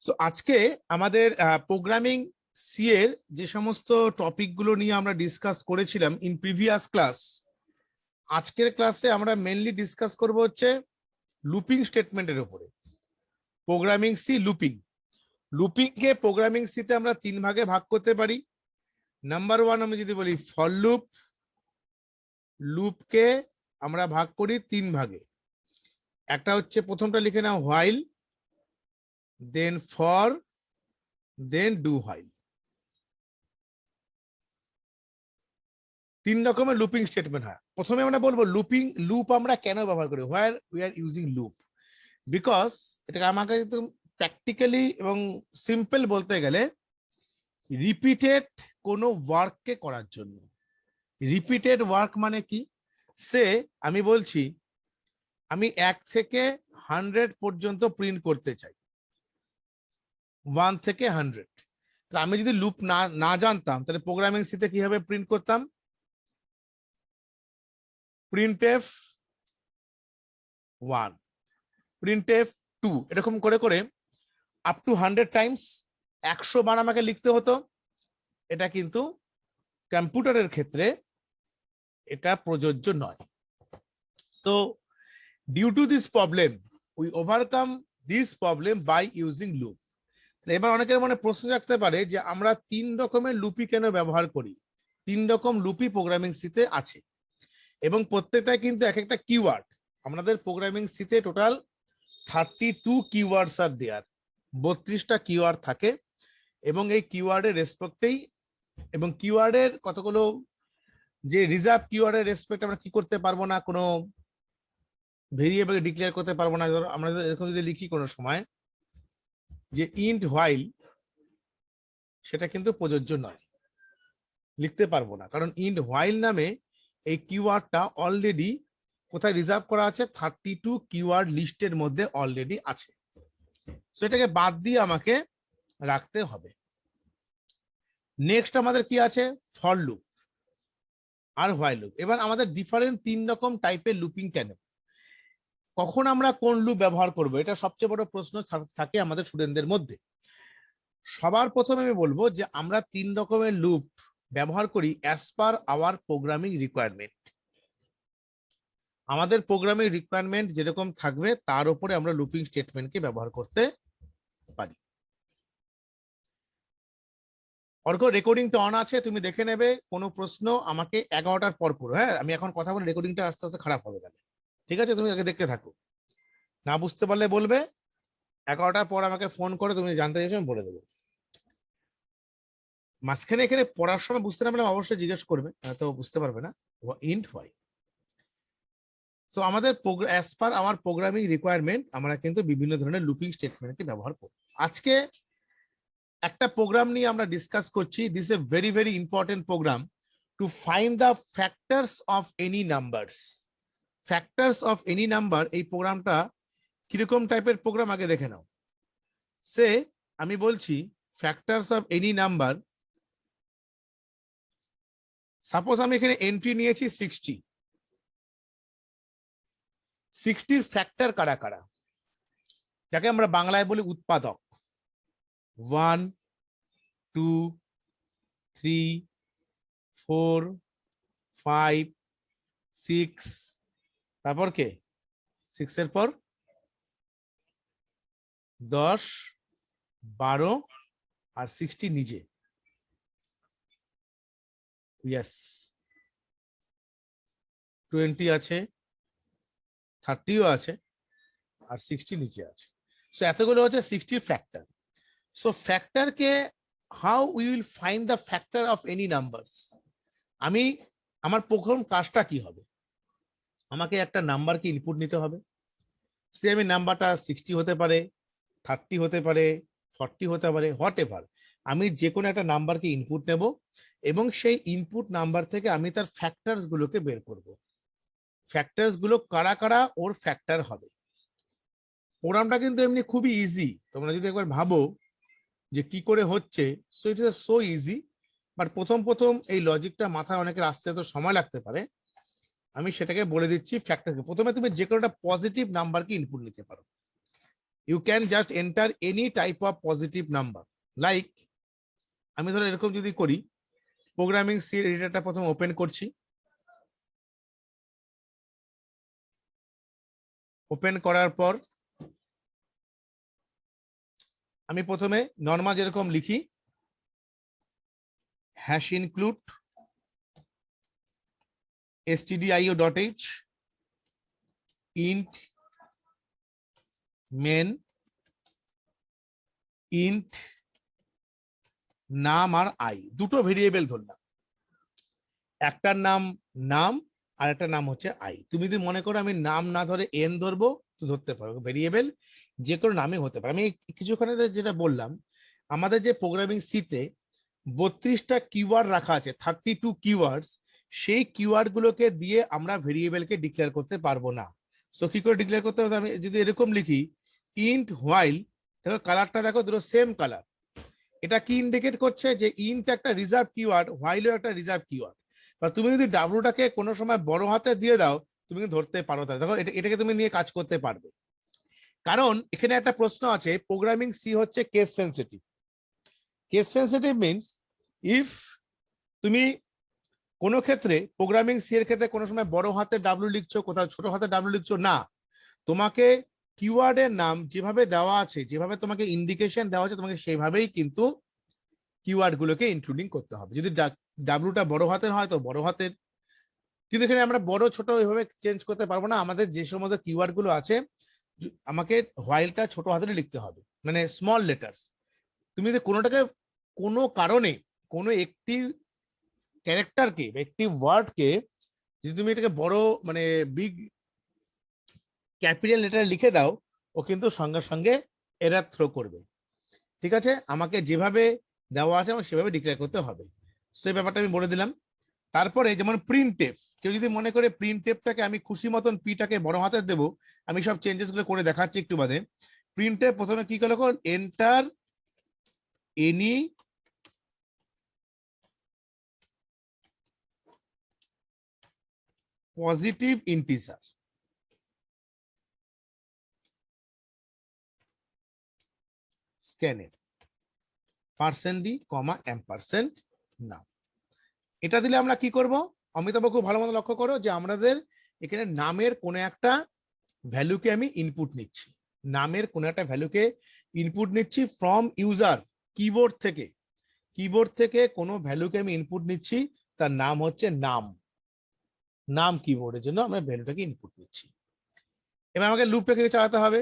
So আজকে আমাদের programming C এর যে সমস্ত টপিকগুলো নিয়ে আমরা ডিসকাস করেছিলাম ইন প্রিভিয়াস ক্লাস, আজকের ক্লাসে আমরা মেইনলি ডিসকাস করব হচ্ছে লুপিং স্টেটমেন্টের উপরে। Programming C looping. লুপিংকে প্রোগ্রামিং সিতে আমরা তিন ভাগে ভাগ করতে পারি। নাম্বার ওয়ান, আমি যদি বলি ফর লুপ, লুপকে আমরা ভাগ করি তিন ভাগে। একটা হচ্ছে প্রথমটা লিখে নাও while, then for, then do while. তিন রকমের লুপিং স্টেটমেন্ট হয়। প্রথমে আমরা বলবো লুপিং লুপ আমরা কেন ব্যবহার করি, where we are using loop, because এটাকে আমাকে একদম প্র্যাকটিক্যালি এবং সিম্পল বলতে গেলে রিপিটেড কোনো ওয়ার্ককে করার জন্য। রিপিটেড ওয়ার্ক মানে কি, সে আমি বলছি আমি 1 থেকে 100 পর্যন্ত প্রিন্ট করতে চাই, 1 থেকে 100। আমি যদি লুপ না জানতাম তাহলে প্রোগ্রামিং সিতে কিভাবে প্রিন্ট করতাম, printf 1, printf 2, এরকম করে করে আপ টু 100 টাইমস 100 বার আমাকে লিখতে হতো। এটা কিন্তু কম্পিউটারের ক্ষেত্রে এটা প্রযোজ্য নয়। So due to this problem we overcome this problem by using loop. এবার অনেকের মনে প্রশ্ন রাখতে পারে যে আমরা তিন রকমের লুপি কেন ব্যবহার করি। তিন রকম লুপি প্রোগ্রামিং সিতে আছে এবং প্রত্যেকটা কিন্তু এক একটা কিওয়ার্ড। আমাদের প্রোগ্রামিং সিতে টোটাল 32 কিওয়ার্ডস আর দেয়ার, 32টা কিওয়ার্ড থাকে এবং এই কিওয়ার্ডের রেসপেক্টেই এবং কিওয়ার্ডের কতগুলো যে রিজার্ভ কিওয়ার্ডের রেসপেক্ট আমরা কি করতে পারবো না, কোনো ভেরিয়েবল ডিক্লেয়ার করতে পারবো না। আমরা এরকম যদি লিখি কোনো সময় যে ইন্ট হোয়াইল, সেটা কিন্তু প্রযোজ্য নয়, লিখতে পারবো না, কারণ ইন্ট হোয়াইল নামে এই কিওয়ার্ডটা অলরেডি কোথায় রিজার্ভ করা আছে, 32 কিওয়ার্ড লিস্টের মধ্যে অলরেডি আছে। সো এটাকে বাদ দিয়ে আমাকে রাখতে হবে। নেক্সট আমাদের কি আছে, ফর লুপ আর হোয়াইল লুপ। এবার আমাদের ডিফারেন্ট তিন রকম টাইপের লুপিং কেন, কখন আমরা কোন লুপ ব্যবহার করব, এটা সবচেয়ে বড় প্রশ্ন থাকে আমাদের স্টুডেন্টদের মধ্যে। সবার প্রথমে আমি বলবো যে আমরা তিন রকমের লুপ ব্যবহার করি as per our programming requirement. আমাদের প্রোগ্রামিং রিকোয়ারমেন্ট যেরকম থাকবে তার উপরে আমরা লুপিং স্টেটমেন্টকে ব্যবহার করতে পারি। অর্ক রেকর্ডিংটা অন আছে, তুমি দেখে নেবে। কোনো প্রশ্ন আমাকে 11টার পর করো। হ্যাঁ, আমি এখন কথা বলে রেকর্ডিংটা আস্তে আস্তে খারাপ হবে তাহলে, ঠিক আছে? তুমি আগে দেখতে থাকো, না বুঝতে পারলে বলবে, 11টার পর আমাকে ফোন করে তুমি জানতে চাইছো, আমি বলে দেবো। মাঝখানে এখানে পড়ার সময় বুঝতে না পারলে অবশ্যই জিজ্ঞেস করবে, তো বুঝতে পারবে না। Int why. সো আমাদের অ্যাজ পার আমার প্রোগ্রামিং রিকোয়ারমেন্ট আমরা কিন্তু বিভিন্ন ধরনের লুপিং স্টেটমেন্টকে ব্যবহার করি। আজকে একটা প্রোগ্রাম নিয়ে আমরা ডিসকাস করছি। This a very very important program to find the factors of any numbers. Factors of any number, এই প্রোগ্রামটা কিরকম টাইপের প্রোগ্রাম আগে দেখে নাও। সে আমি বলছি factors of any number, suppose আমি এখানে এন্ট্রি নিয়েছি 60। 60 ফ্যাক্টর কারা কারা, যাকে আমরা বাংলায় বলি উৎপাদক। 1 2 3 4 5 6, তারপর কে 6 এর পর 10 12 আর 60 নিজে। ইয়েস, 20 আছে, 30ও আছে, আর 60 নিচে আছে। সো এতগুলো হচ্ছে 60 ফ্যাক্টর। সো ফ্যাক্টরকে how we will find the factor of any numbers. আমি আমার প্রথম কাজটা কি হবে, আমাকে একটা নাম্বারকে ইনপুট নিতে হবে। সে আমি নাম্বারটা 60 হতে পারে, 30 হতে পারে, 40 হতে পারে, হোয়াট এভার। আমি যে কোনো একটা নাম্বারকে ইনপুট নেব এবং সেই ইনপুট নাম্বার থেকে আমি তার ফ্যাক্টরস গুলোকে বের করব। ফ্যাক্টরস গুলো কারা কারা ওর ফ্যাক্টর হবে। প্রোগ্রামটা কিন্তু এমনি খুবই ইজি, তোমরা যদি একবার ভাবো যে কি করে হচ্ছে, so it is so easy. But প্রথম প্রথম এই লজিকটা মাথায় অনেকের আসতে তো সময় লাগতে পারে। আমি সেটাকে বলে দিচ্ছি। ফ্যাক্টরকে প্রথমে তুমি যে কোনো একটা পজিটিভ নাম্বারকে ইনপুট নিতে পারো। You can just enter any type of positive number. Like আমি ধরো এরকম যদি করি, প্রোগ্রামিং সি এডিটরটা প্রথম ওপেন করছি, ওপেন করার পর আমি প্রথমে নর্মাল যেরকম লিখি hash include stdio.h int main int নাম আর আই, দুটো ভেরিয়েবল ধরলাম, একটার নাম নাম আর একটা নাম হচ্ছে আই। তুমি যদি মনে করো আমি নাম না ধরে এন ধরবো তো ধরতে পারো, ভেরিয়েবল যে কোনো নামে হতে পারে। আমি কিছুক্ষণ যেটা বললাম, আমাদের যে প্রোগ্রামিং সিতে 32টা কিওয়ার্ড রাখা আছে, 32 কিওয়ার্ডস, সেই কিওয়ার্ড গুলোকে দিয়ে আমরা ভেরিয়েবলকে ডিক্লেয়ার করতে পারবো না। সো কি করে ডিক্লেয়ার করতে হবে? আমি যদি এরকম লিখি ইন্ট হোয়াইল, দেখো কালারটা দেখো দুটো সেম কালার, এটা কি ইন্ডিকেট করছে যে ইন্ট একটা রিজার্ভ কিওয়ার্ড, হোয়াইলও একটা রিজার্ভ কিওয়ার্ড। বা তুমি যদি ডাব্লুটাকে কোনো সময় বড় হাতে দিয়ে দাও তুমি ধরতে পারো, তাহলে দেখো এটাকে তুমি নিয়ে কাজ করতে পারবে। কারণ এখানে একটা প্রশ্ন আছে, প্রোগ্রামিং সি হচ্ছে case sensitive. Case sensitive means if তুমি কোনো ক্ষেত্রে প্রোগ্রামিং সি এর ক্ষেত্রে কোনো সময় বড় হাতে ডাব্লু লিখছো, কোথাও ছোট হাতে ডাব্লু লিখছো না, তোমাকে কিওয়ার্ডের নাম যেভাবে দেওয়া আছে, যেভাবে তোমাকে ইন্ডিকেশন দেওয়া আছে, তোমাকে সেইভাবেই কিন্তু কিওয়ার্ড গুলোকে ইনক্লুডিং করতে হবে। যদি ডাব্লুটা বড় হাতের হয় তো বড় হাতের, কিন্তু এখানে আমরা বড় ছোট এইভাবে চেঞ্জ করতে পারবো না। আমাদের যে সমস্ত কিওয়ার্ড গুলো আছে আমাকে হোয়াইলটা ছোট হাতে লিখতে হবে, মানে স্মল লেটার্স। তুমি যদি কোনোটাকে কোনো কারণে কোনো একটি ক্যারেক্টারকে বা একটি ওয়ার্ডকে যদি তুমি এটাকে বড় মানে বিগ ক্যাপিটাল লেটার লিখে দাও, ও কিন্তু সঙ্গে সঙ্গে এরার থ্রো করবে। ঠিক আছে, আমাকে যেভাবে দেওয়া আছে আমাকে সেভাবে ডিক্লেয়ার করতে হবে। সেই ব্যাপারটা আমি বলে দিলাম। তারপরে যেমন প্রিন্টএফ, কেউ যদি মনে করে প্রিন্টএফটাকে আমি খুশি মতন পিটাকে বড় হাতে দেবো, আমি সব চেঞ্জেস গুলো করে দেখাচ্ছি একটু বাদে। প্রিন্টএফ প্রথমে কি করলো, এন্টার এনি পজিটিভ ইন্টিজার, স্ক্যানের %d, $ampersand নাম। এটা দিলে আমরা কি করব, অমিতাভ খুব ভালো মতো লক্ষ্য করো যে আমাদের এখানে নামের কোনো একটা ভ্যালুকে আমি ইনপুট নিচ্ছি, নামের কোনো একটা ভ্যালুকে ইনপুট নিচ্ছি ফ্রম ইউজার, কিবোর্ড থেকে, কিবোর্ড থেকে কোনো ভ্যালুকে আমি ইনপুট নিচ্ছি, তার নাম হচ্ছে নাম, নাম কিবোর্ডের জন্য আমরা ভ্যালুটাকে ইনপুট নিচ্ছি। এবার আমাকে লুপটাকে চালাতে হবে,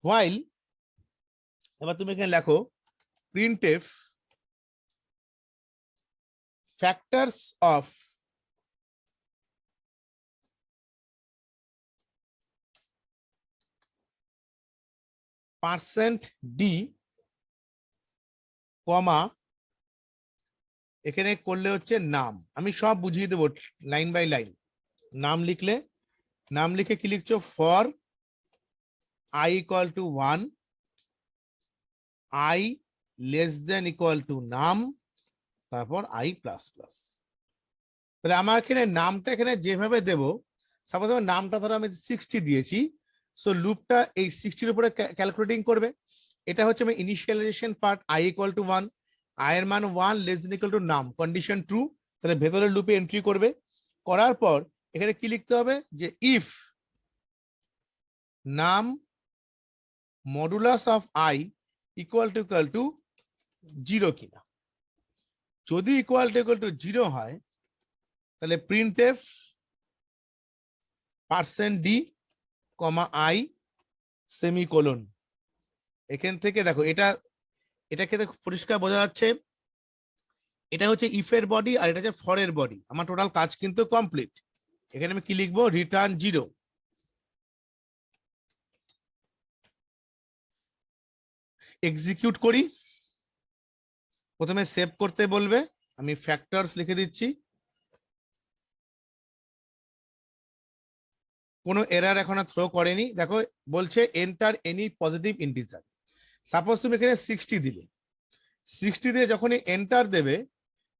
হোয়াইল, এবার তুমি এখানে লেখো প্রিন্টএফ factors of %d, কমা এখানে করলে হচ্ছে নাম। আমি সব বুঝিয়ে দেবো লাইন বাই লাইন। নাম লিখলে, নাম লিখে কি লিখছো, for i equal to 1, i less than equal to নাম, তারপর i প্লাস প্লাস। তাহলে আমার এখানে নামটা এখানে যেভাবে দেব, সাপোজ আমার নামটা ধরো আমি 60 দিয়েছি, সো লুপটা এই 60-র উপরে ক্যালকুলেটিং করবে। এটা হচ্ছে আমি initialisation part, i equal to 1, i এর মান 1 less than equal to নাম, কন্ডিশন ট্রু, তাহলে ভেতরের লুপে এন্ট্রি করবে। করার পর এখানে কি লিখতে হবে, যে ইফ নাম modulus of i equal to 0 কিনা, যদি ইকুয়াল টু 0 হয় তাহলে প্রিন্টএফ %d, i সেমিকোলন। এখান থেকে দেখো এটাকে পরিষ্কার বোঝা যাচ্ছে, এটা হচ্ছে ইফ এর বডি আর এটা হচ্ছে ফর এর বডি। আমার টোটাল কাজ কিন্তু কমপ্লিট। এখানে আমি কি লিখবো, রিটার্ন 0। এক্সিকিউট করি, প্রথমে সেভ করতে বলবে, আমি ফ্যাক্টরস লিখে দিচ্ছি, কোনো এরর এখনো থ্রো করেনি। দেখো বলছে enter any positive integer. Suppose তুমি এখানে 60 দিলে, 60 দিয়ে যখনই এন্টার দেবে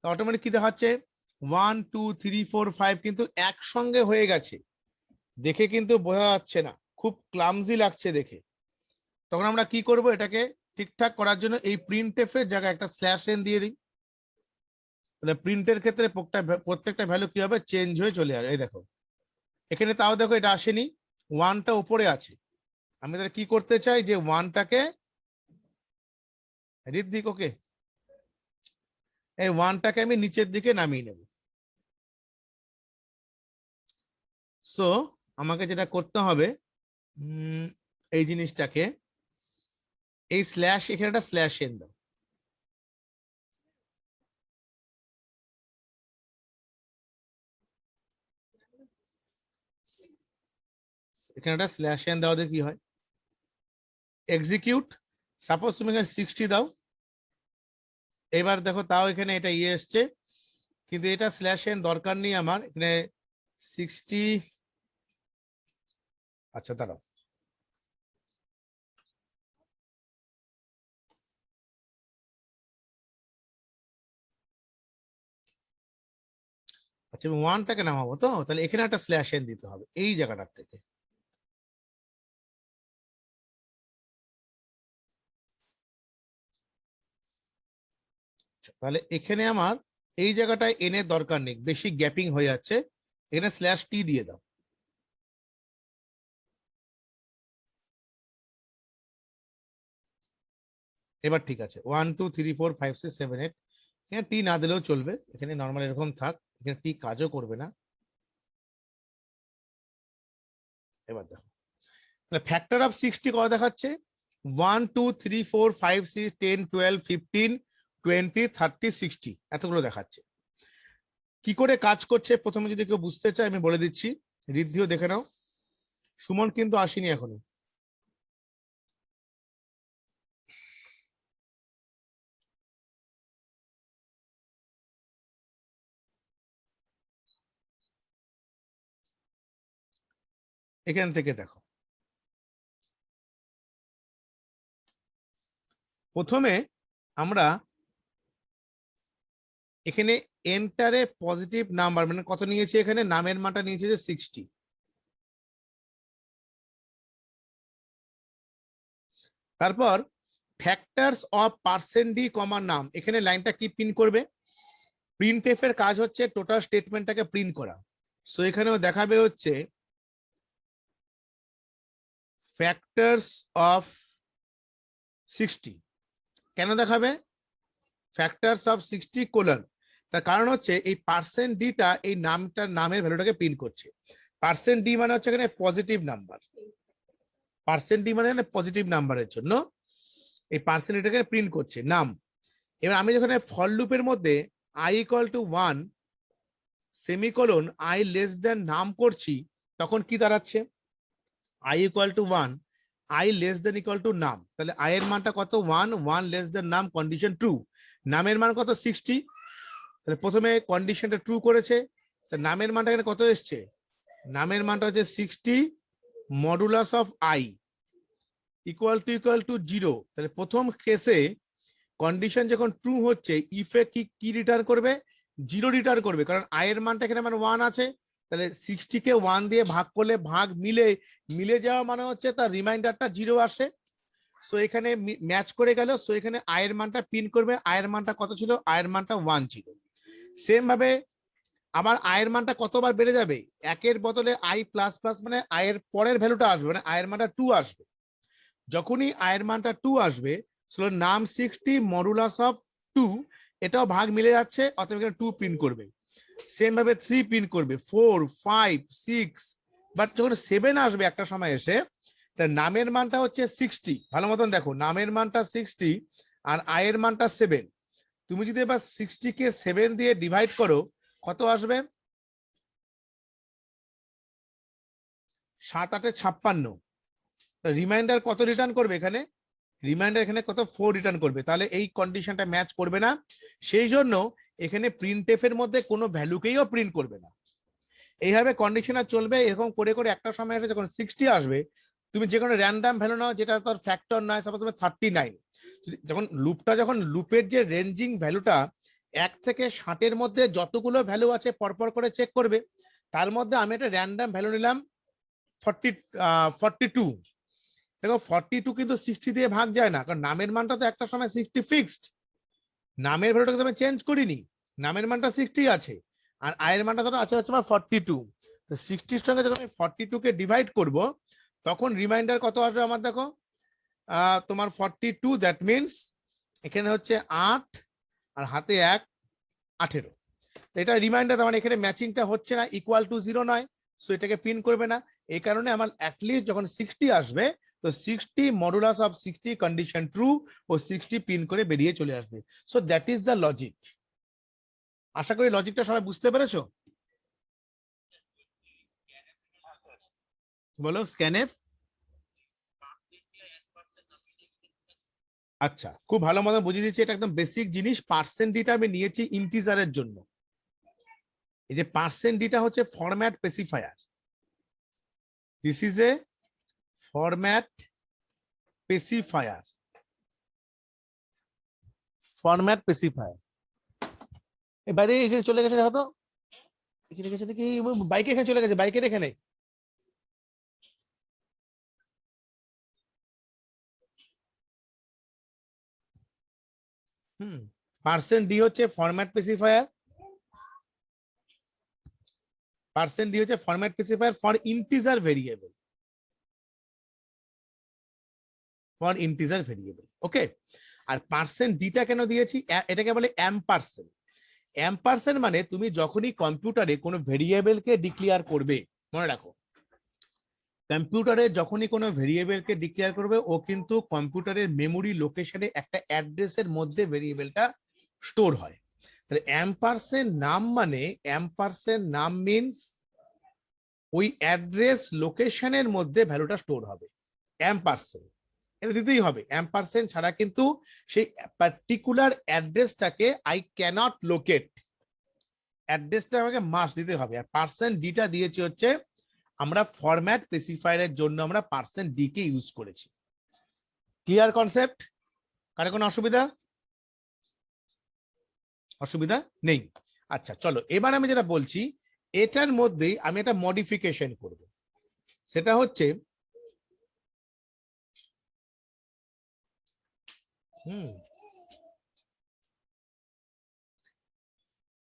অটোমেটিক কি দেখাচ্ছে 1 2 3 4 5 কিন্তু একসঙ্গে হয়ে গেছে, দেখে কিন্তু বোঝা যাচ্ছে না, খুব ক্লামজি লাগছে দেখে। তখন আমরা কি করব, এটাকে ঠিকঠাক করার জন্য এই প্রিন্টএফ এর জায়গায় একটা স্ল্যাশ এন দিয়ে দিই। তাহলে প্রিন্টের ক্ষেত্রে প্রত্যেকটা ভ্যালু কি হবে, চেঞ্জ হয়ে চলে আসবে। এই দেখো এখানে তাও দেখো এটা আসেনি, ওয়ানটা উপরে আছে। আমি তাহলে কি করতে চাই, যে ওয়ানটাকে ঋদ্ধিক ওকে, এই ওয়ানটাকে আমি নিচের দিকে নামিয়ে নেব। সো আমাকে যেটা করতে হবে, এই জিনিসটাকে, এই স্ল্যাশ, এখানে একটা স্ল্যাশ এন দাও। এখানে একটা স্ল্যাশ এন দেওয়া কি হয়, এক্সিকিউট। সাপোজ তুমি এখানে 60 দাও, এবার দেখো তাও এখানে এটা ইয়ে এসছে, কিন্তু এটা স্ল্যাশ এন দরকার নেই আমার এখানে 60। আচ্ছা দাঁড়াও, আচ্ছা আমি ওয়ানটাকে নামাবো, তো তাহলে এখানে একটা স্ল্যাশ এন দিতে হবে এই জায়গাটার থেকে। তাহলে এখানে আমার এই জায়গাটায় এন এর দরকার নেই, বেশি গ্যাপিং হয়ে যাচ্ছে, এখানে স্ল্যাশ টি দিয়ে দাও। এবার ঠিক আছে, 1 2 3 4 5 6 7 8, এখানে টি না দিলেও চলবে, এখানে নর্মাল এরকম থাক, এখানে টি কাজও করবে না। এবার দেখো ফ্যাক্টর অফ 60 কত দেখাচ্ছে, 1 2 3 4 5 6 10 12 15 20 30 60 এতগুলো দেখাচ্ছে। কি করে কাজ করছে প্রথমে যদি কেউ বুঝতে চায় আমি বলে দিচ্ছি, ঋদ্ধিও দেখে নাও। সুমন কিন্তু আসেনি এখনো। এখান থেকে দেখো, প্রথমে আমরা এখানে এন্টারে পজিটিভ নাম্বার মানে কত নিয়েছি, এখানে নামের মানটা নিয়েছে যে 60। তারপর ফ্যাক্টরস অফ পার্সেন্ট ডি কমা নাম, এখানে লাইনটা কি প্রিন্ট করবে, প্রিন্টএফ এর কাজ হচ্ছে টোটাল স্টেটমেন্টটাকে প্রিন্ট করা। সো এখানেও দেখাবে হচ্ছে ফ্যাক্টরস অফ 60। কেন দেখাবে ফ্যাক্টরস অফ 60 কোলন, তার কারণ হচ্ছে এই পার্সেন্ট ডিটা এই নামটার নামের ভ্যালুটাকে প্রিন্ট করছে। পার্সেন্ট ডি মানে হচ্ছে এখানে পজিটিভ নাম্বার, পার্সেন্ট ডি মানে পজিটিভ নাম্বারের জন্য এই পার্সেন্ট এটাকে প্রিন্ট করছে নাম। এবার আমি যখন ফর লুপের মধ্যে i equal to 1 semicolon i less than নাম করছি, তখন কি দাঁড়াচ্ছে, i equal to 1 i less than equal to নাম, তাহলে i এর মানটা কত 1, 1 লেস দেন নাম, কন্ডিশন ট্রু। নামের মান কত 60, তাহলে প্রথমে কন্ডিশনটা ট্রু করেছে, তাহলে নামের মানটা এখানে কত এসছে, নামের মানটা হচ্ছে 60 modulus of i equal to 0। তাহলে প্রথম কেসে কন্ডিশন যখন ট্রু হচ্ছে ইফে কি রিটার্ন করবে, 0 রিটার্ন করবে, কারণ i এর মানটা এখানে মানে 1 আছে। তাহলে 60 কে 1 দিয়ে ভাগ করলে ভাগ মিলে যাওয়া মানে হচ্ছে তার রিমাইন্ডারটা 0 আসে। সো এখানে ম্যাচ করে গেল। সো এখানে i এর মানটা প্রিন্ট করবে, i এর মানটা কত ছিল, i এর মানটা 1 ছিল। সেম ভাবে আবার i এর মানটা কতবার বেড়ে যাবে, একের বদলে i প্লাস প্লাস মানে i এর পরের ভ্যালুটা আসবে, মানে i এর মানটা 2 আসবে। যখনই i এর মানটা 2 আসবে, নাম 60 মডুলাস অফ 2, এটাও ভাগ মিলে যাচ্ছে, অতএব এখানে 2 প্রিন্ট করবে। সেম ভাবে 3 প্রিন্ট করবে, 4 5 6, বাট যখন 7 আসবে একটা সময় এসে, তার নামের মানটা হচ্ছে 60। ভালো মতন দেখো, নামের মানটা 60 আর i এর মানটা 7। তুমি যদি এবার 60 কে 7 দিয়ে ডিভাইড করো, কত আসবে, 7 8 56। রিমাইন্ডার কত রিটার্ন করবে এখানে, রিমাইন্ডার এখানে কত 4 রিটার্ন করবে, তাহলে এই কন্ডিশনটা ম্যাচ করবে না। সেই জন্য এখানে প্রিন্টএফ এর মধ্যে কোনো ভ্যালুকেইও প্রিন্ট করবে না। এইভাবে কন্ডিশন চলবে, এরকম করে করে একটা সময় এসে যখন 60 আসবে, তুমি যে কোনো র্যান্ডাম ভ্যালু নাও যেটা তার ফ্যাক্টর নয়, সাপোজ তুমি 39, যখন লুপের যে রেঞ্জিং ভ্যালুটা 1 থেকে 60 এর মধ্যে যতগুলো ভ্যালু আছে পরপর করে চেক করবে, তার মধ্যে আমি একটা র্যান্ডাম ভ্যালু নিলাম 42। দেখো 42 কিন্তু 60 দিয়ে ভাগ যায় না, কারণ নামের মানটা তো একটা সময় 60 ফিক্সড, নামের ভ্যালুটাকে আমি চেঞ্জ করিনি, নামের মানটা 60 আছে, আর আয়ের মানটা ধরো আছে হচ্ছে আমার 42। তো 60 সঙ্গে যখন আমি 42 কে ডিভাইড করব, তখন রিমাইন্ডার কত আসবে আমার, দেখো তোমার 42, দ্যাট মিনস এখানে হচ্ছে 8 আর হাতে 1, 18। এটা রিমাইন্ডার, মানে এখানে ম্যাচিংটা হচ্ছে না, ইকুয়াল টু 0 নয়, সো এটাকে প্রিন্ট করবে না। এই কারণে আমার অ্যাটলিস্ট যখন 60 আসবে, তো 60 মডুলাস অফ 60 কন্ডিশন ট্রু, ও 60 প্রিন্ট করে বেরিয়ে চলে আসবে। So that is the logic. আশা করি লজিকটা সবাই বুঝতে পেরেছো। বলো স্ক্যানএফ। আচ্ছা, খুব ভালো মতো বুঝিয়ে দিচ্ছি, এটা একদম বেসিক জিনিস। পার্সেন্ট ডিটা আমি নিয়েছি ইন্টিজারের জন্য। এই যে পার্সেন্ট ডিটা হচ্ছে format specifier, this is a format specifier, format specifier. বাইরে এখানে চলে গেছে, দেখো তো এখানে গেছে দেখি, বাইকে এখানে চলে গেছে, বাইকের এখানে। পার্সেন্ট ডি হচ্ছে ফরম্যাট স্পেসিফায়ার, পার্সেন্ট ডি হচ্ছে format specifier for integer variable, for integer variable. Okay, আর পার্সেন্ট ডিটা কেন দিয়েছি, এটাকে বলে অ্যাম্পারসেন্ট। অ্যাম্পারসেন্ট মানে তুমি যখনই কম্পিউটারে কোনো ভেরিয়েবলকে ডিক্লেয়ার করবে, মনে রাখো, কম্পিউটারে যখনই কোনো ভেরিয়েবলকে ডিক্লেয়ার করবে, ও কিন্তু কম্পিউটারের মেমোরি লোকেশনে একটা অ্যাড্রেসের মধ্যে ভেরিয়েবলটা স্টোর হয়। তাহলে অ্যাম্পারসেন্ট নাম মানে, অ্যাম্পারসেন্ট নাম মিনস ওই অ্যাড্রেস লোকেশনের মধ্যে ভ্যালুটা স্টোর হবে। অ্যাম্পারসেন্ট এটা দিতেই হবে, অ্যাম্পারসেন্ট ছাড়া কিন্তু সেই পার্টিকুলার অ্যাড্রেসটাকে আই ক্যানট লোকেট, অ্যাড্রেসটা আমাকে মাস্ট দিতে হবে। আর পার্সেন্ট ডিটা দিয়েছি হচ্ছে আমরা ফরম্যাট স্পেসিফায়ারের জন্য আমরা পার্সেন্ট ডি কে ইউজ করেছি। Clear concept? কারো কোনো অসুবিধা? অসুবিধা নেই। আচ্ছা চলো, এবার আমি যেটা বলছি, এটার মধ্যেই আমি একটা মডিফিকেশন করব। সেটা হচ্ছে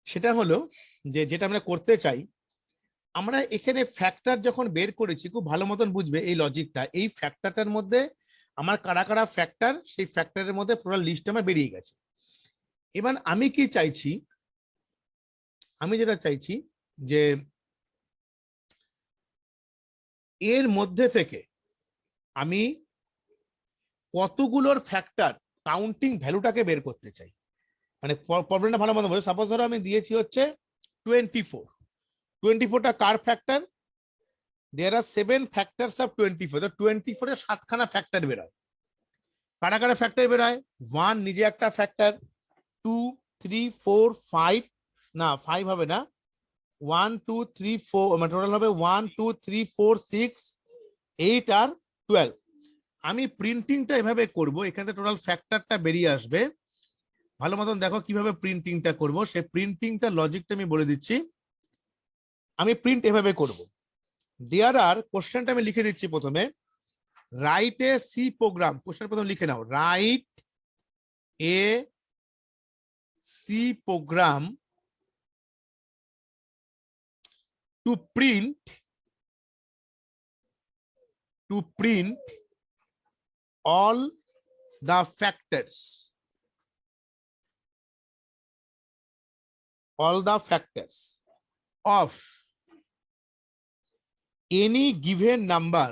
সেটা হলো যে যেটা আমরা করতে চাই, আমরা এখানে ফ্যাক্টর যখন বের করেছি, খুব ভালো মতন বুঝবে এই লজিকটা। এই ফ্যাক্টরটার মধ্যে আমার কারা কারা ফ্যাক্টর, সেই ফ্যাক্টরের মধ্যে পুরো লিস্ট আমার বেরিয়ে গেছে। এবার আমি কি চাইছি, আমি যেটা চাইছি যে এর মধ্যে থেকে আমি কতগুলোর ফ্যাক্টর কাউন্টিং ভ্যালুটাকে বের করতে চাই। মানে প্রবলেমটা ভালো মতো বোঝো। সাপোজ ধরো আমি দিয়েছি হচ্ছে 24, 24টা কার factor, there are 7 factors of 24, তো 24 এর 7খানা ফ্যাক্টর বেরোয়। কারা কারা ফ্যাক্টর বেরোয়, 1 নিজে একটা ফ্যাক্টর, 2 3 4 5, না 5 হবে না, 1 2 3 4, মানে টোটাল হবে 1 2 3 4 6 8 আর 12। আমি প্রিন্টিংটা এভাবে করব, এখানে টোটাল ফ্যাক্টরটা বেরিয়ে আসবে। ভালো মতন দেখো কিভাবে প্রিন্টিংটা করব, সেই প্রিন্টিংটা লজিকটা আমি বলে দিচ্ছি। আমি প্রিন্ট এভাবে করব, দেয়ার আর, কোশ্চেনটা আমি লিখে দিচ্ছি প্রথমে, write a C program, question প্রথমে লিখে নাও, write a C program to print all the factors, all the factors of any given number,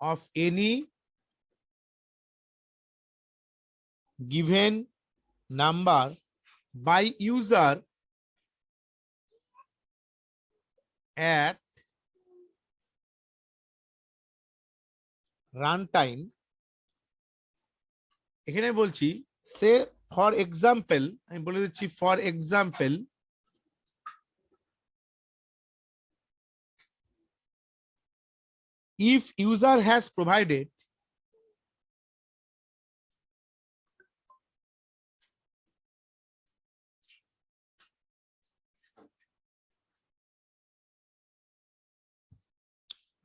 of any given number by user at runtime। এখানে বলছি সে ফর এক্সাম্পল, আমি বলে দিচ্ছি for example, if user has provided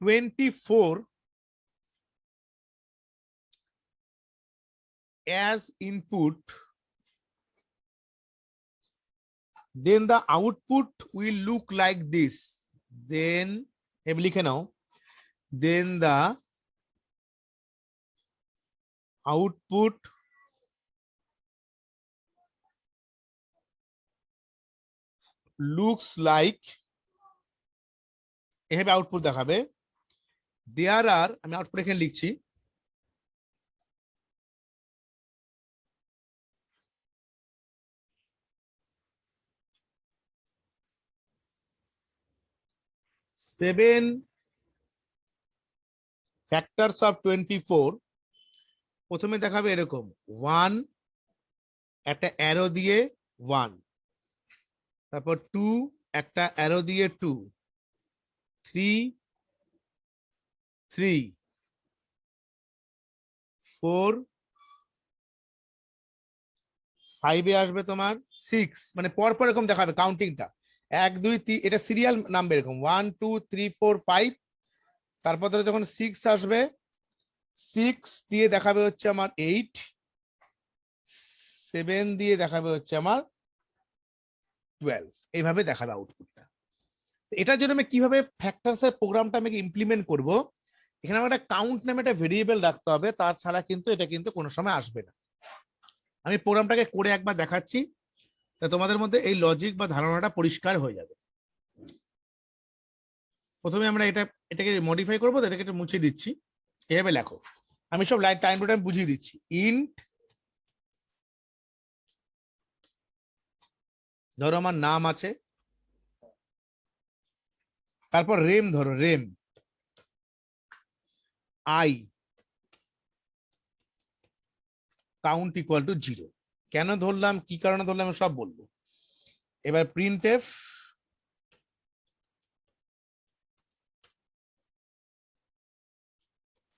24 as input, then the output will look like this. Then লিখে নাও, then the output looks like, এভাবে output দেখাবে। দেয়ার আর, আমি output এখানে লিখছি, সেভেন ফ্যাক্টরস অফ 24। প্রথমে দেখাবে এরকম 1, একটা অ্যারো দিয়ে 1, তারপর 2, একটা অ্যারো দিয়ে 2, 3, 3, 4, 5 এ আসবে তোমার 6, মানে পরপর এরকম দেখাবে কাউন্টিংটা, 1 2 3, এটা সিরিয়াল নাম্বার এরকম 1 2 3 4 5। তারপর ধরো যখন 6 আসবে, 6 দিয়ে দেখাবে হচ্ছে আমার 8, 7 দিয়ে দেখাবে হচ্ছে আমার 12, এইভাবে দেখাবে আউটপুটটা। এটার জন্য আমি কিভাবে ফ্যাক্টরস এর প্রোগ্রামটা আমি ইমপ্লিমেন্ট করব, এখানে আমার একটা কাউন্ট নামে একটা ভেরিয়েবল রাখতে হবে, তাছাড়া কিন্তু এটা কিন্তু কোনো সময় আসবে না। আমি প্রোগ্রামটাকে করে একবার দেখাচ্ছি, তা তোমাদের মধ্যে এই লজিক বা ধারণাটা পরিষ্কার হয়ে যাবে। প্রথমে আমরা এটাকে মডিফাই করবো, এটাকে একটু মুছে দিচ্ছি। এভাবে লেখো, আমি সব লাইন টাইম টু টাইম বুঝিয়ে দিচ্ছি। ইন্ট, ধরো আমার নাম আছে, তারপর রেম, ধরো রেম আই কাউন্ট ইকুয়াল টু 0। কেন ধরলাম, কি কারণে ধরলাম, আমি সব বলবো। এবার printf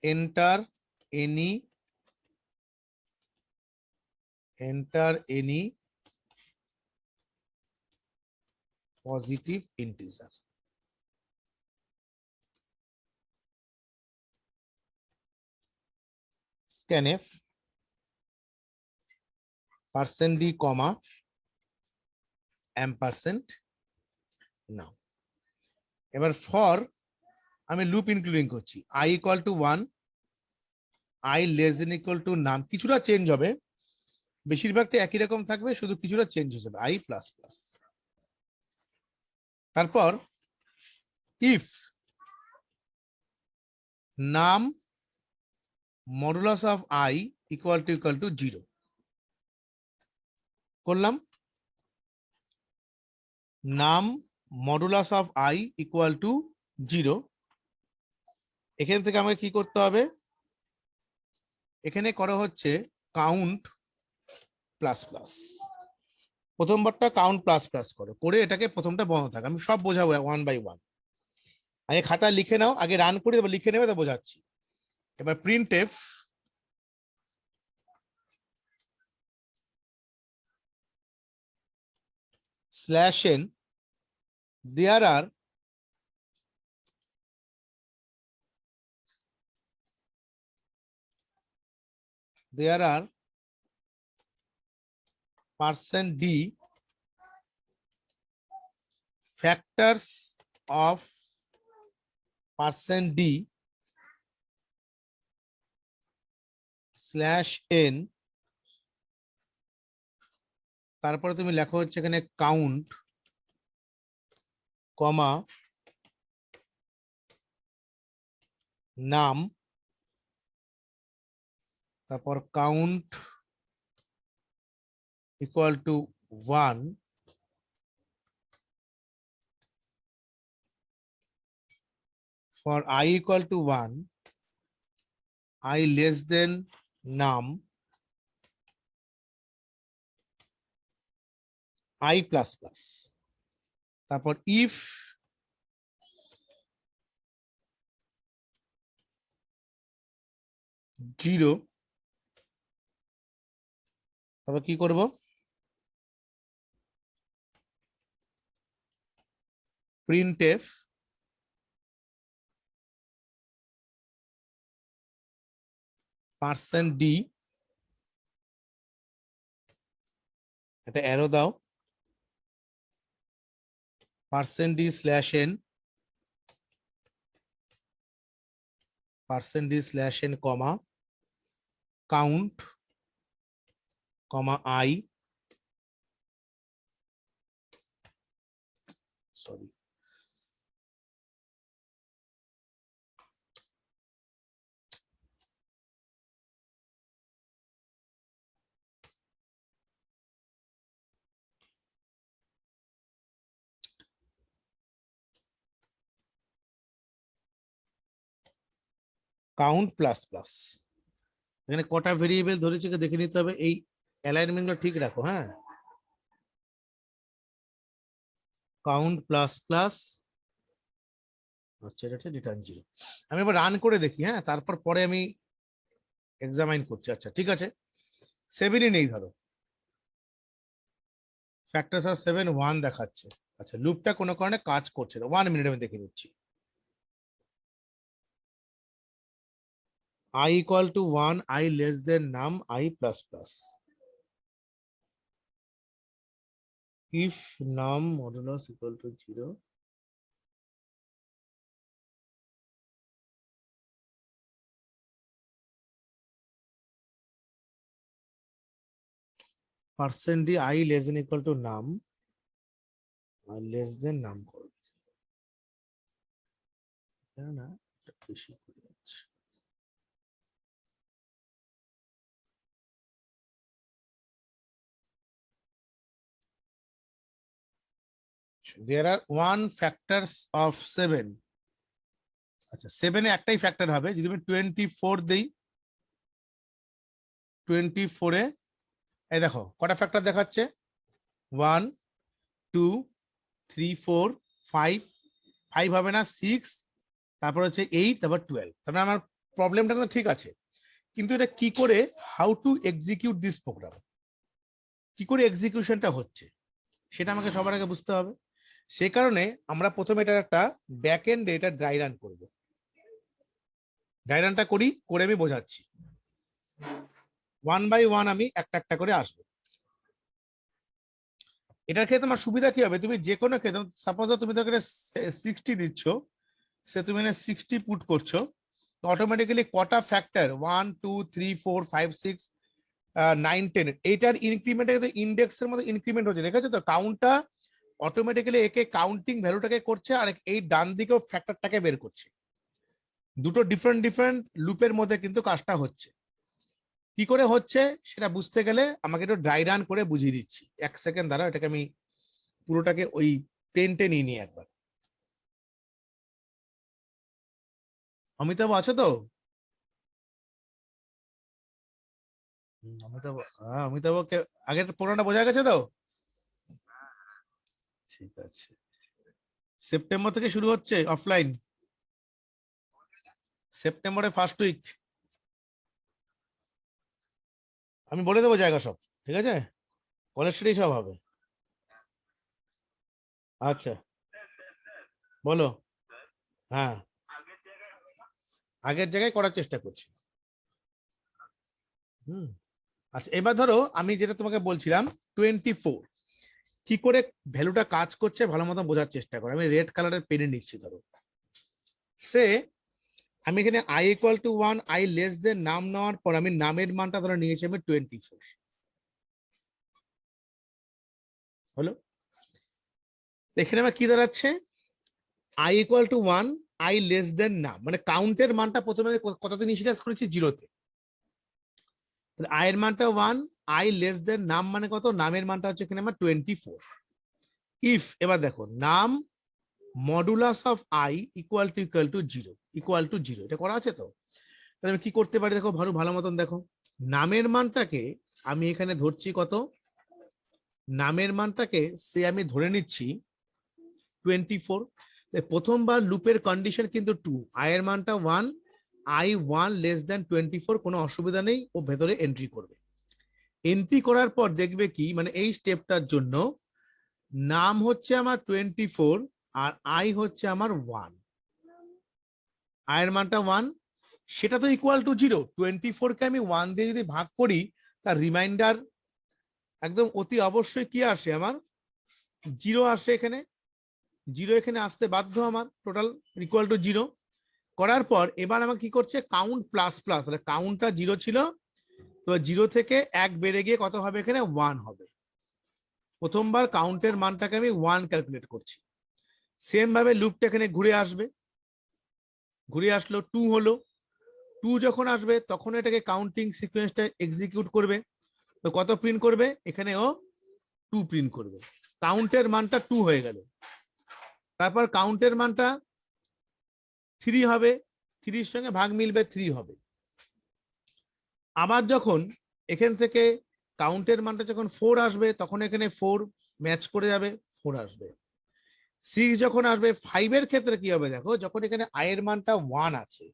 enter any positive integer, scanf %d, ampersand now। এবার ফর আমি লুপ ইনক্লুডিং করছি, i equal to 1, i less than equal to নাম, কিছুটা চেঞ্জ হবে, বেশিরভাগটা একই রকম থাকবে, শুধু কিছুটা চেঞ্জ হয়ে যাবে, i প্লাস প্লাস। তারপর ইফ নাম modulus of i equal to 0 করলাম, নাম modulus of i equal to 0। এখান থেকে আমাকে কি করতে হবে, এখানে করা হচ্ছে কাউন্ট প্লাস প্লাস, প্রথমবারটা কাউন্ট প্লাস প্লাস করো, করে এটাকে প্রথমটা বন্ধ থাকে, আমি সব বোঝাবো 1 বাই 1। আগে খাতায় লিখে নাও, আগে রান করে তারপর লিখে নেবে, তা বোঝাচ্ছি। এবার printf /n, there are %d factors of %d /n, তারপরে তুমি লেখো হচ্ছে এখানে কাউন্ট, কমা নাম, তারপর count equal to 1, for i equal to 1, i less than num, i plus plus। তারপর if জিরো, তারপর কি করব, প্রিন্টএফ পার্সেন্ট ডি, একটা অ্যারো দাও, percent D slash N, percent D slash N comma count comma I, sorry count plus plus. এখানে কটা variable ধরেছে দেখে নিতে হবে, এই অ্যালাইনমেন্ট গুলো ঠিক রাখো। হ্যাঁ, কাউন্ট প্লাস প্লাস, আচ্ছা এটা হচ্ছে রিটার্ন জিরো। আমি এবার রান করে দেখি, হ্যাঁ, তারপর পরে আমি এক্সামাইন করছি। আচ্ছা ঠিক আছে, 7ই নেই ধরো, ফ্যাক্টরস আর 7 1 দেখাচ্ছে। আচ্ছা লুপটা কোনো কারণে কাজ করছে না, 1 মিনিট আমি দেখে নিচ্ছি। I equal to 1, I less than num, I plus plus. If num modulus equal to 0, percent d I less than equal to num, I less than num করে দিই। না এটা বেশি করে যাচ্ছে। There are 1 factors of 7. আচ্ছা 7 এ একটাই factor হবে, যদি আমি 24 দেই, 24 এ এই দেখো কটা ফ্যাক্টর দেখাচ্ছে, 1 2 3 4 5, 5 হবে না 6, তারপর হচ্ছে 8, তারপর 12। তার মানে আমার প্রবলেমটা কিন্তু ঠিক আছে, কিন্তু এটা কি করে, how to execute this program, কি করে এক্সিকিউশনটা হচ্ছে সেটা আমাকে সবার আগে বুঝতে হবে। সে কারণে আমরা প্রথমে এটার একটা ব্যাক এন্ডে এটা ড্রাই রান করবো। ড্রাই রানটা করে আমি বোঝাচ্ছি, 1 বাই 1 আমি একটা একটা করে আসবো। এটার ক্ষেত্রে তোমার সুবিধা কি হবে, তুমি যে কোনো ক্ষেত্রে সাপোজ তুমি তো 60 দিচ্ছ, সে তুমি 60 পুট করছো, তো অটোমেটিক্যালি কটা ফ্যাক্টর 1 2 3 4 5 6 9 10, এইটার ইনক্রিমেন্ট ইন্ডেক্সের মধ্যে ইনক্রিমেন্ট হচ্ছে, দেখেছো তো, কাউন্টটা অটোমেটিক্যালি একে কাউন্টিং ভ্যালুটাকে করছে, আর এই ডান দিকেও ফ্যাক্টরটাকে বের করছে। দুটো ডিফারেন্ট ডিফারেন্ট লুপের মধ্যে কিন্তু কাজটা হচ্ছে। কি করে হচ্ছে সেটা বুঝতে গেলে আমাকে একটু ড্রাই রান করে বুঝিয়ে দিচ্ছি। 1 সেকেন্ড দ্বারা এটাকে আমি পুরোটাকে ওই পেনটে নিয়ে একবার। অমিতাভ আছে তো? অমিতাভ, হ্যাঁ অমিতাভকে আগের পুরোটা বোঝা গেছে তো? ঠিক আছে, সেপ্টেম্বর থেকে শুরু হচ্ছে অফলাইন, সেপ্টেম্বরের ফার্স্ট উইক। আমি বলে দেবো জায়গা সব, ঠিক আছে, কলেজ স্ট্রিটেই সব হবে। আচ্ছা বলো। হ্যাঁ আগের জায়গায় করার চেষ্টা করছি। হুম, আচ্ছা এবার ধরো আমি যেটা তোমাকে বলছিলাম 24 কি করে ভ্যালুটা কাজ করছে ভালো মতো বোঝার চেষ্টা করো। আমি রেড কালারের পেনে নিচ্ছি। ধরো সে আমি এখানে I equal to 1, I less than নাম নেওয়ার পর আমি নামের মানটা ধরে নিয়েছি আমি 24, হলো। এখানে আমার কি দাঁড়াচ্ছে, I equal to 1, I less than নাম, মানে কাউন্টের মানটা প্রথমে কততে ইনিশিয়ালাইজ করেছি, 0-তে। আয়ের মানটা 1, আই লেস দেন নাম মানে কত, নামের মানটা হচ্ছে এখানে আমার 24। ইফ এবার দেখো নাম modulus of I equal to 0, equal to 0, এটা করা আছে তো। তাহলে আমি কি করতে পারি দেখো, ভালো ভালো মতন দেখো, নামের মানটাকে আমি এখানে ধরছি কত, নামের মানটাকে সে আমি ধরে নিচ্ছি 24। প্রথমবার লুপের কন্ডিশন কিন্তু 2, আয়ের মানটা 1, আই 1 লেস দেন 24, কোনো অসুবিধা নেই, ও ভেতরে এন্ট্রি করবে। এন্ট্রি করার পর দেখবে কি, মানে এই স্টেপটার জন্য নাম হচ্ছে আমার 24 আর আই হচ্ছে আমার 1, আয়ের মানটা 1, সেটা তো ইকুয়াল টু 0। 24-কে আমি 1 দিয়ে যদি ভাগ করি, তার রিমাইন্ডার একদম অতি অবশ্যই কি আসে, আমার 0 আসে। এখানে 0 এখানে আসতে বাধ্য, আমার টোটাল ইকুয়াল টু 0 করার পর এবার আমার কি করছে, কাউন্ট প্লাস প্লাস, তাহলে কাউন্টটা 0 ছিল, তো 0 থেকে 1 বেড়ে গিয়ে কত হবে, এখানে 1 হবে। প্রথমবার কাউন্টের মানটাকে আমি 1 ক্যালকুলেট করছি। সেম ভাবে লুপটা এখানে ঘুরে আসবে, ঘুরে আসলো 2 হলো। 2 যখন আসবে তখন এটাকে কাউন্টিং সিকোয়েন্সটা এক্সিকিউট করবে। তো কত প্রিন্ট করবে, এখানে ও 2 প্রিন্ট করবে। কাউন্টের মানটা 2 হয়ে গেল। তারপর কাউন্টের মানটা 3 হবে, 3 সঙ্গে ভাগ মিলবে, 3 হবে। আবার যখন এখান থেকে কাউন্টের মানটা যখন 4 আসবে, তখন এখানে 4 ম্যাচ করে যাবে, 4 আসবে। 6 যখন আসবে, 5 এর ক্ষেত্রে কি হবে দেখো, যখন এখানে আই এর মানটা 1 আছে,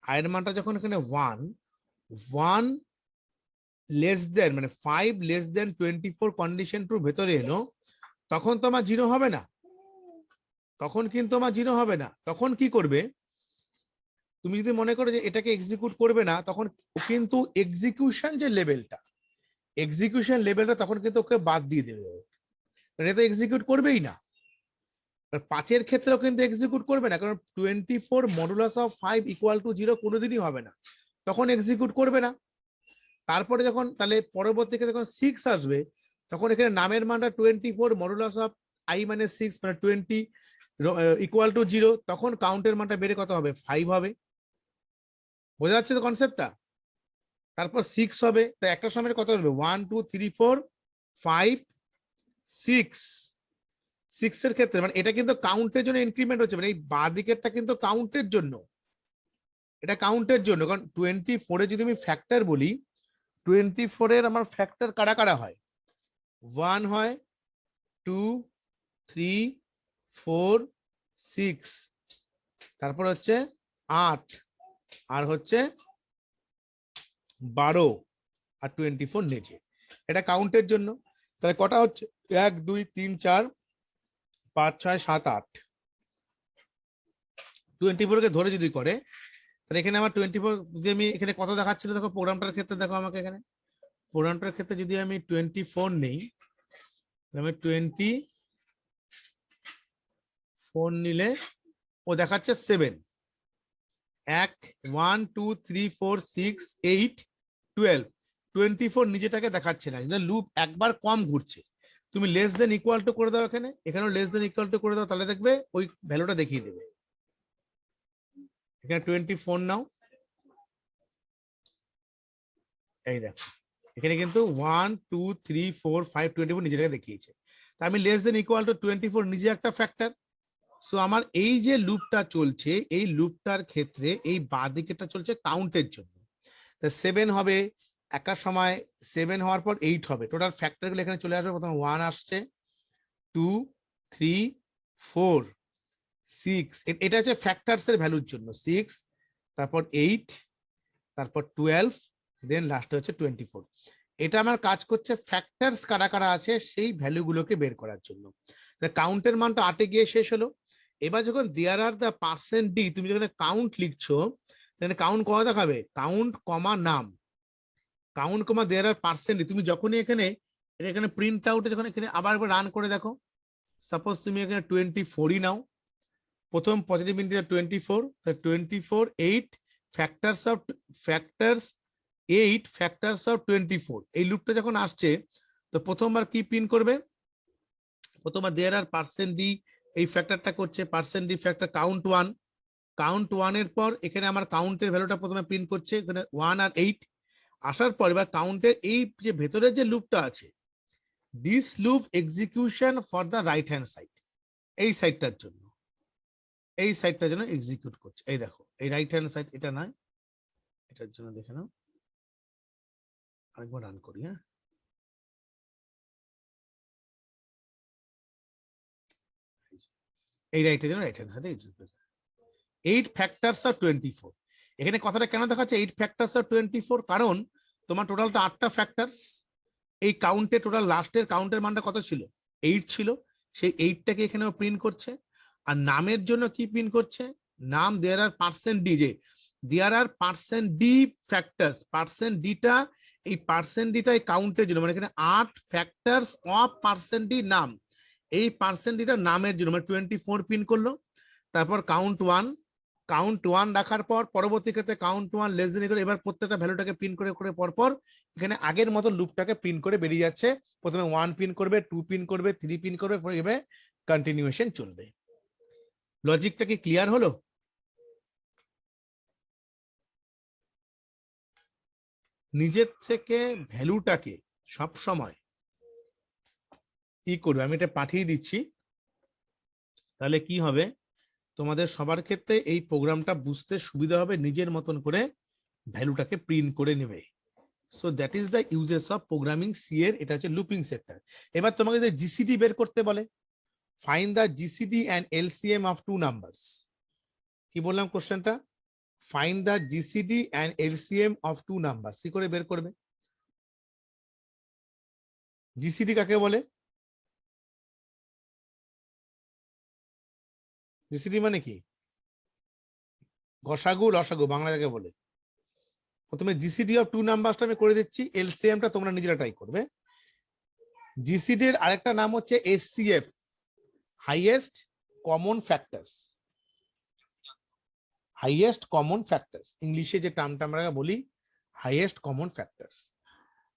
আই এর মানটা যখন এখানে 1 লেস দেন, মানে 5 লেস দেন 24 কন্ডিশন ট্রু ভেতরে এলো, তখন তো আমার 0 হবে না, তখন কিন্তু আমার 0 হবে না। তখন কি করবে, তুমি যদি মনে করো যে এটাকে এক্সিকিউট করবে না, তখন কিন্তু এক্সিকিউশন যে লেভেলটা, এক্সিকিউশন লেভেলটা তখন কিন্তু ওকে বাদ দিয়ে দেবে, এটা তো এক্সিকিউট করবেই না। 5-এর ক্ষেত্রেও কিন্তু এক্সিকিউট করবে না, কারণ 24 মডুলাস অফ 5 ইকুয়াল টু 0 কোনোদিনই হবে না, তখন এক্সিকিউট করবে না। তারপরে যখন তাহলে পরবর্তীতে যখন 6 আসবে, তখন এখানে নামের মানটা 24 মডুলাস অফ i মানে 6 মানে 20 ইকুয়াল টু 0, তখন কাউন্টের মানটা বেড়ে কত হবে, 5 হবে। বোঝা যাচ্ছে তো কনসেপ্টটা? তারপর 6 হবে, তো একটা সময় কত হবে, 1 2 3 4 5 6। 6 এর ক্ষেত্রে মানে এটা কিন্তু কাউন্টের জন্য ইনক্রিমেন্ট হচ্ছে, মানে এই বাঁ দিকেরটা কিন্তু কাউন্টের জন্য, এটা কাউন্টের জন্য। কারণ 24 এ যদি আমি ফ্যাক্টর বলি, 24 এর আমার ফ্যাক্টর কারা কারা হয়, 1 হয়, 2 3 4 6, তারপর হচ্ছে 8, আর হচ্ছে 12, আর 24 নিচে, এটা কাউন্টের জন্য। তাহলে কটা হচ্ছে, 1 2 3 4 5 6 7 8, 24 কে ধরে যদি করে, তাহলে এখানে আমার 24 যদি আমি এখানে কত দেখাচ্ছিল দেখো, প্রোগ্রামটার ক্ষেত্রে দেখো আমাকে এখানে, প্রোগ্রামটার ক্ষেত্রে যদি আমি 24 নেই, আমি 24 নিলে ও দেখাচ্ছে 7, 1 1 2 3 4 6 8 12, 24 নিজেটাকে দেখাচ্ছে না, লুপ একবার কম ঘুরছে। তুমি লেস দেন ইকুয়াল টু করে দাও, এখানে এখানেও লেস দেন ইকুয়াল টু করে দাও, তাহলে দেখবে ওই ভ্যালুটা দেখিয়ে দেবে। এখানে 24 নাও, এই দেখো এখানে কিন্তু 1 2 3 4 5 24 নিজেটাকে দেখিয়েছে। তা আমি লেস দেন ইকুয়াল টু 24 নিজে একটা ফ্যাক্টর। সো আমার এই যে লুপটা চলছে, এই লুপটার ক্ষেত্রে এই বাঁ দিকেটা চলছে কাউন্টের জন্য। 7 হবে, একটা সময় 7 হওয়ার পর 8 হবে, টোটাল ফ্যাক্টর গুলো এখানে চলে আসবে। প্রথমে 1 আসছে, 2 3 4 6, এটা হচ্ছে ফ্যাক্টরস এর ভ্যালুর জন্য 6, তারপর 8, তারপর 12, দেন লাস্টে হচ্ছে 24। এটা আমার কাজ করছে ফ্যাক্টরস কারা কারা আছে সেই ভ্যালুগুলোকে বের করার জন্য। কাউন্টের মানটা 8 গিয়ে শেষ হলো। এবার যখন দেয়ার আর দ্য পার্সেন্ট ডি, তুমি যখন কাউন্ট লিখছো, তাহলে কাউন্ট কমা দেখাবে, কাউন্ট কমা নাম, কাউন্ট কমা দেয়ার আর পার্সেন্ট ডি। তুমি যখনই এখানে এখানে প্রিন্ট আউটে যখন এখানে আবার রান করে দেখো, সাপোজ তুমি এখানে 24ই নাও, প্রথম positive integer 24, 24 8 factors of factors 8 factors of 24, এই লুপটা যখন আসছে, তো প্রথমবার কি প্রিন্ট করবে, প্রথমবার দেয়ার আর পার্সেন্ট ডি, এই ফ্যাক্টরটা করছে percent D factor count 1, count 1 এর পর এখানে আমার কাউন্টের ভ্যালুটা প্রথমে প্রিন্ট করছে, এখানে 1 আর 8 আসার পর এবার কাউন্টের এই যে ভেতরের যে লুপটা আছে, this loop execution for the right hand side, এই সাইডটার জন্য, এই সাইডটার জন্য এক্সিকিউট করছে। এই দেখো এই রাইট হ্যান্ড সাইড, এটা নয়, এটার জন্য দেখে নাও, আরেকবার রান করি। হ্যাঁ, এই রাইটের জন্য রাইট হ্যান্ড সাইডে এক্সিকিউট করছে। 8 ফ্যাক্টরস অফ 24, এখানে কথাটা কেন দেখাচ্ছে 8 ফ্যাক্টরস অফ 24, কারণ তোমার টোটালটা 8টা ফ্যাক্টরস, এই কাউন্টে টোটাল লাস্টের কাউন্টের মানটা কত ছিল, 8 ছিল, সেই 8টাকে এখানেও প্রিন্ট করছে। আর নামের জন্য কি প্রিন্ট করছে, নাম দেয়ার আর পার্সেন্ট ডি, যে দেয়ার আর পার্সেন্ট ডি ফ্যাক্টরস, পার্সেন্ট ডিটা, এই পার্সেন্ট ডিটা এই কাউন্টের জন্য, মানে এখানে 8 ফ্যাক্টরস অফ পার্সেন্ট ডি নাম, এই পার্সেন্ট ডিটা নামের জন্য মানে 24 প্রিন্ট করলো। তারপর কাউন্ট ওয়ান রাখার পর পরবর্তী ক্ষেত্রে কাউন্ট ওয়ান লেস দেন করে, এবার প্রত্যেকটা ভ্যালুটাকে প্রিন্ট করে করে পরপর এখানে আগের মতো লুপটাকে প্রিন্ট করে বেরিয়ে যাচ্ছে। প্রথমে 1 প্রিন্ট করবে, 2 প্রিন্ট করবে, 3 প্রিন্ট করবে, এভাবে কন্টিনিউয়েশন চলবে। লজিকটা কি ক্লিয়ার হলো? নিজের থেকে ভ্যালুটাকে সব সময় ই করবে, আমি এটা পাঠিয়ে দিচ্ছি, তাহলে কি হবে তোমাদের সবার ক্ষেত্রে এই প্রোগ্রামটা বুঝতে সুবিধা হবে, নিজের মতন করে ভ্যালুটাকে প্রিন্ট করে নেবে। So that is the uses of programming C এর, এটা হচ্ছে লুপিং সেক্টর। এবার তোমাকে যদি জিসিডি বের করতে বলে, find the GCD and LCM of two numbers, কি বললাম কোশ্চেনটা? Find the GCD and LCM of two numbers, কি করে বের করবে? জিসিডি কাকে বলে? জিসিডি মানে কি? গসাগু লসাগু বাংলা যাকে বলে। প্রথমে জিসিডি অফ টু নাম্বারসটা আমি করে দিচ্ছি, এলসিএমটা তোমরা নিজেরা ট্রাই করবে। জিসিডি এর আরেকটা নাম হচ্ছে SCF, highest common factors, highest common factors, ইংলিশে যে টার্মটা আমরা বলি হাইয়েস্ট কমন ফ্যাক্টরস।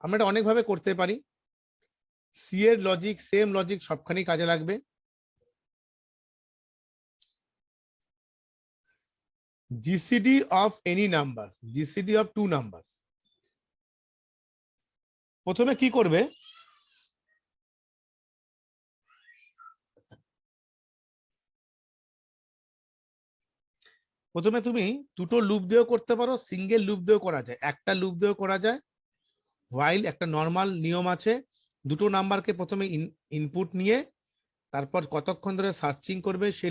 আমরা এটা অনেকভাবে করতে পারি, সি এর লজিক সেম লজিক সবখানি কাজে লাগবে। GCD of any number, GCD of two number, প্রথমে কি করবে? প্রথমে তুমি দুটো লুপ দিয়েও করতে পারো, সিঙ্গেল লুপ দিয়েও করা যায়, একটা লুপ দিয়েও করা যায়। হোয়াইল একটা নর্মাল নিয়ম আছে, দুটো নাম্বারকে প্রথমে ইনপুট নিয়ে তারপর কতক্ষণ ধরে সার্চিং করবে সে